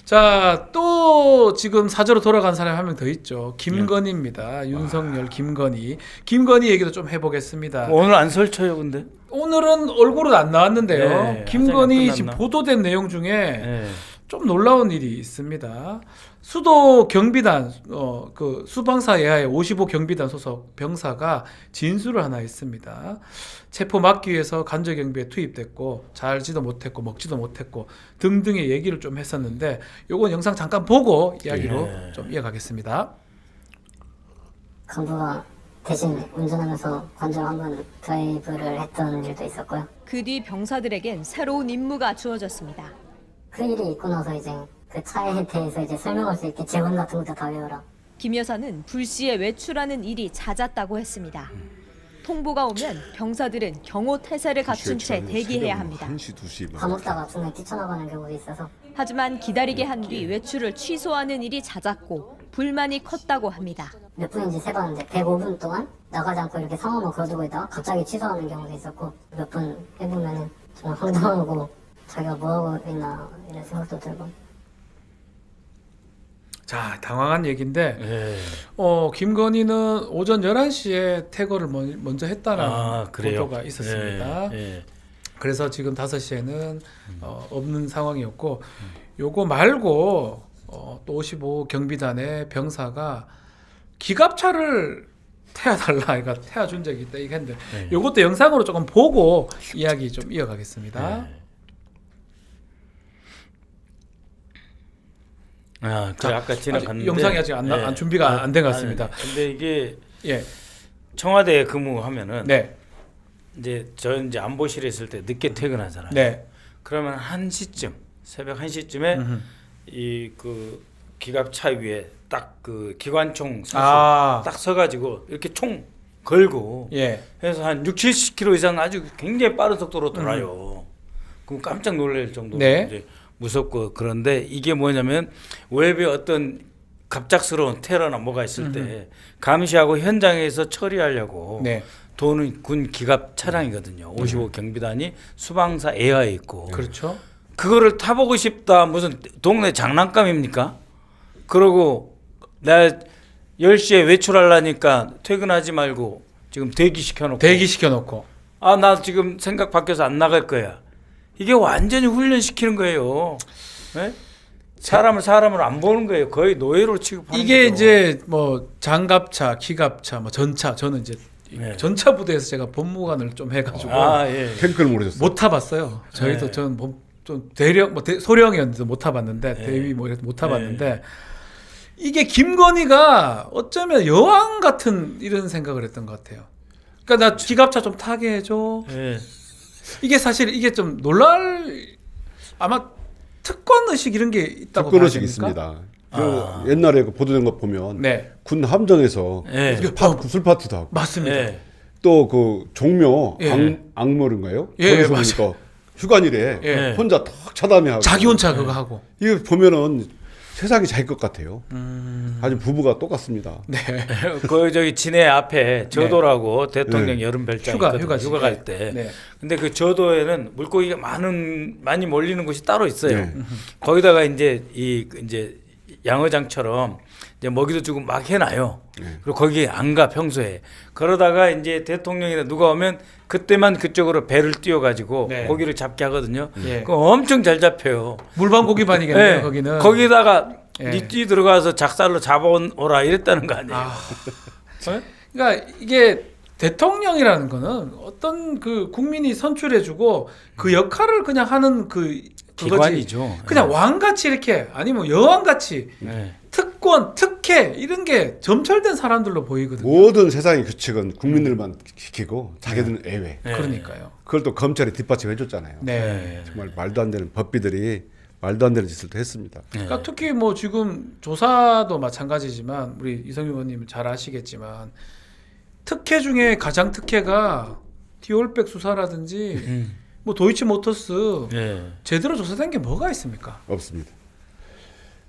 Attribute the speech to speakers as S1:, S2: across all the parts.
S1: 자, 또 지금 사저로 돌아간 사람이 한 명 더 있죠. 김건희입니다. 윤석열, 김건희. 김건희 얘기도 좀 해보겠습니다.
S2: 오늘 안 설쳐요, 근데?
S1: 오늘은 얼굴은 안 나왔는데요.
S2: 네,
S1: 김건희
S2: 화장이
S1: 지금
S2: 끝났나?
S1: 보도된 내용 중에
S2: 네.
S1: 좀 놀라운 일이 있습니다. 수도 경비단 그 수방사 예하의 55 경비단 소속 병사가 진술을 하나 했습니다. 체포 막기 위해서 간접 경비에 투입됐고 잘지도 못했고 먹지도 못했고 등등의 얘기를 좀 했었는데 요건 영상 잠깐 보고 이야기로 좀 이어가겠습니다.
S3: 간부가 대신 운전하면서 관절 한번 드라이브를 했던 일도 있었고요.
S4: 그 뒤 병사들에겐 새로운 임무가 주어졌습니다.
S3: 그 일이 있고 나서 이제 그 차에 대해서 이제 설명할 수 있게 재원 같은 것도 다 외워라.
S4: 김 여사는 불시에 외출하는 일이 잦았다고 했습니다. 통보가 오면 병사들은 경호 태세를 갖춘 채 대기해야 합니다.
S5: 1시, 2시
S3: 밥 먹다가 중간에 뛰쳐나가는 경우도 있어서
S4: 하지만 기다리게 한 뒤 외출을 취소하는 일이 황작고 불만이 컸다고 합니다.
S3: 몇 분인지 세봤는데 105분 동안 나가지 않고 이렇게 상황만 걸어두고 있다가 갑자기 취소하는 경우도 있었고 몇 분 해보면은 정말 황당하고 자기가 뭐하고 있나 이런 생각도 들고.
S1: 자, 당황한 얘기인데
S2: 네.
S1: 김건희는 오전 11시에 퇴거를 먼저 했다는
S2: 그래요?
S1: 보도가 있었습니다. 그래서 지금 5시에는 없는 상황이었고 요거 말고 또 55 경비단의 병사가 기갑차를 태워달라, 그러니까 태워준 적이 있다 이게 했는데 요것도 영상으로 조금 보고 이야기 좀 이어가겠습니다.
S2: 자, 아까 지나갔는데
S1: 영상이 아직 안 준비가 안 된 것 같습니다.
S2: 근데 이게
S1: 예,
S2: 청와대에 근무하면은
S1: 네,
S2: 이제 저 이제 안보실에 있을 때 늦게 퇴근하잖아요.
S1: 네,
S2: 그러면 1시쯤 새벽 1시쯤에 이 그 기갑차 위에 딱 그 기관총 사수 딱 서가지고 이렇게 총 걸고
S1: 예,
S2: 해서 한 6, 70km 이상 아주 굉장히 빠른 속도로 돌아요. 그럼 깜짝 놀랄 정도로
S1: 네.
S2: 이제 무섭고 그런데 이게 뭐냐면 외부에 어떤 갑작스러운 테러나 뭐가 있을 때 감시하고 현장에서 처리하려고
S1: 네,
S2: 도는 군 기갑 차량이거든요. 55 경비단이 수방사 에어에 있고
S1: 그렇죠.
S2: 그거를 타보고 싶다 무슨 동네 장난감입니까? 그러고 나 10시에 외출하려니까 퇴근하지 말고 지금 대기시켜 놓고 아 나 지금 생각 바뀌어서 안 나갈 거야. 이게 완전히 훈련시키는 거예요. 네? 사람을 안 보는 거예요. 거의 노예로 취급하는
S1: 이게
S2: 거죠.
S1: 이제 뭐 장갑차, 기갑차, 뭐 전차, 저는 이제 전차 부대에서 제가 법무관을 좀 해가지고
S5: 탱크를 모르셨어요?
S1: 못 타봤어요. 저희도 저는 좀 대령 소령이었는데 못 타봤는데 대위 뭐 이렇게 못 타봤는데 이게 김건희가 어쩌면 여왕 같은 이런 생각을 했던 것 같아요. 그러니까 나 기갑차 좀 타게 해줘. 이게 사실 이게 좀 아마 특권 의식 이런 게 있다고
S5: 특권
S1: 봐야
S5: 의식이
S1: 됩니까?
S5: 있습니다. 옛날에 그 보도된 거 보면
S1: 네,
S5: 군 함정에서 술 파티도 하고
S1: 맞습니다.
S5: 또 그 종묘
S1: 예.
S5: 악물인가요?
S1: 예,
S5: 거기서 보니까 휴관일에
S1: 예.
S5: 혼자 턱 차담회하고
S1: 자기 혼자 그거 하고.
S5: 이거 보면은 세상이 자기 것 같아요. 아주 부부가 똑같습니다.
S1: 네.
S2: 그 저기 진해 앞에 저도라고 대통령
S5: 네.
S2: 여름 별장
S1: 휴가
S2: 갈 때.
S1: 네.
S2: 근데 그 저도에는 물고기가 많이 몰리는 곳이 따로 있어요.
S5: 네.
S2: 거기다가 이제 이제 양어장처럼 이제 먹이도 주고 막 해놔요. 그리고 거기 안 가 평소에. 그러다가 이제 대통령이나 누가 오면 그때만 그쪽으로 배를 띄워가지고
S1: 네.
S2: 고기를 잡게 하거든요.
S1: 예.
S2: 그거 엄청 잘 잡혀요.
S1: 물방고기반이겠네요.
S2: 네.
S1: 거기는.
S2: 거기다가
S1: 예.
S2: 니띠 들어가서 작살로 잡아오라 이랬다는 거 아니에요.
S1: 그러니까 이게 대통령이라는 거는 어떤 그 국민이 선출해주고 그 역할을 그냥 하는 그거지.
S2: 기관이죠.
S1: 그냥 왕같이 이렇게 아니면 여왕같이
S2: 네.
S1: 특권, 특혜 이런 게 점철된 사람들로 보이거든요.
S5: 모든 세상의 규칙은 국민들만 지키고 자기들은 예외.
S1: 그러니까요.
S5: 그걸 또 검찰이 뒷받침해 줬잖아요.
S1: 네.
S5: 정말 말도 안 되는 법비들이 말도 안 되는 짓을 또 했습니다.
S1: 그러니까 특히 뭐 지금 조사도 마찬가지지만 우리 이성윤 의원님 잘 아시겠지만 특혜 중에 가장 특혜가 디올백 수사라든지 뭐 도이치모터스 제대로 조사된 게 뭐가 있습니까?
S5: 없습니다.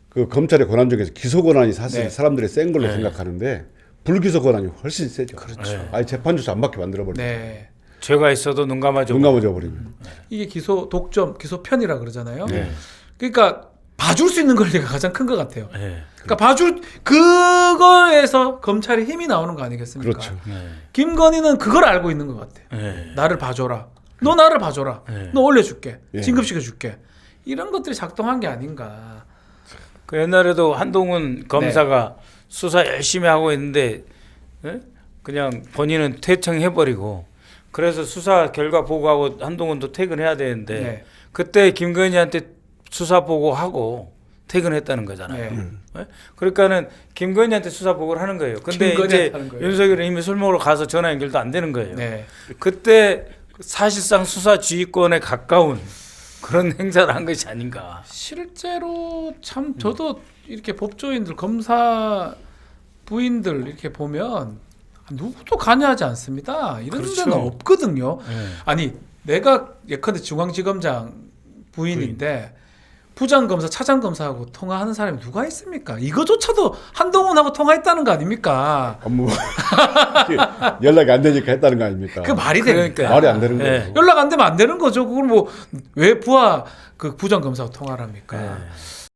S5: 그 검찰의 권한 중에서 기소 권한이 사실
S1: 네.
S5: 사람들이 센 걸로 생각하는데 불기소 권한이 훨씬 세죠.
S1: 그렇죠.
S5: 아예 재판조차 안 받게 만들어 버리죠.
S1: 네.
S2: 죄가 있어도 눈 감아줘.
S5: 눈 감아줘 버리면.
S1: 이게 기소 독점, 기소 편이라 그러잖아요.
S5: 네.
S1: 그러니까 봐줄 수 있는 권리가 가장 큰 것 같아요.
S2: 네.
S1: 그러니까 봐줄 그거에서 검찰의 힘이 나오는 거 아니겠습니까?
S5: 그렇죠.
S2: 네.
S1: 김건희는 그걸 알고 있는 것 같아요.
S2: 네.
S1: 나를 봐줘라. 너 나를 봐줘라.
S2: 네.
S1: 너 올려줄게.
S5: 예.
S1: 진급시켜줄게. 이런 것들이 작동한 게 아닌가.
S2: 그 옛날에도 한동훈 검사가 수사 열심히 하고 있는데 예? 그냥 본인은 퇴청해버리고 그래서 수사 결과 보고하고 한동훈도 퇴근해야 되는데
S1: 네.
S2: 그때 김건희한테 수사 보고하고 퇴근했다는 거잖아요.
S1: 네.
S2: 예? 그러니까는 김건희한테 수사 보고를 하는 거예요. 근데
S1: 김건희한테
S2: 이제
S1: 하는 거예요.
S2: 윤석열은 이미 술 먹으러 가서 전화 연결도 안 되는 거예요.
S1: 네.
S2: 그때 사실상 수사 지휘권에 가까운 그런 행사를 한 것이 아닌가.
S1: 실제로 참 저도 이렇게 법조인들 검사 부인들 이렇게 보면 누구도 관여하지 않습니다. 이런
S2: 그렇죠.
S1: 데는 없거든요.
S2: 네.
S1: 아니 내가 예컨대 중앙지검장 부인인데 부장검사 차장검사하고 통화하는 사람이 누가 있습니까? 이거조차도 한동훈하고 통화했다는 거 아닙니까?
S5: 업무 연락이 안 되니까 했다는 거 아닙니까?
S1: 그 말이 됩니까?
S2: 그러니까요.
S5: 말이 안 되는
S2: 네.
S5: 거예요.
S1: 연락 안 되면 안 되는 거죠. 그걸 뭐 왜 부하 그 부장검사하고 통화를 합니까?
S2: 네.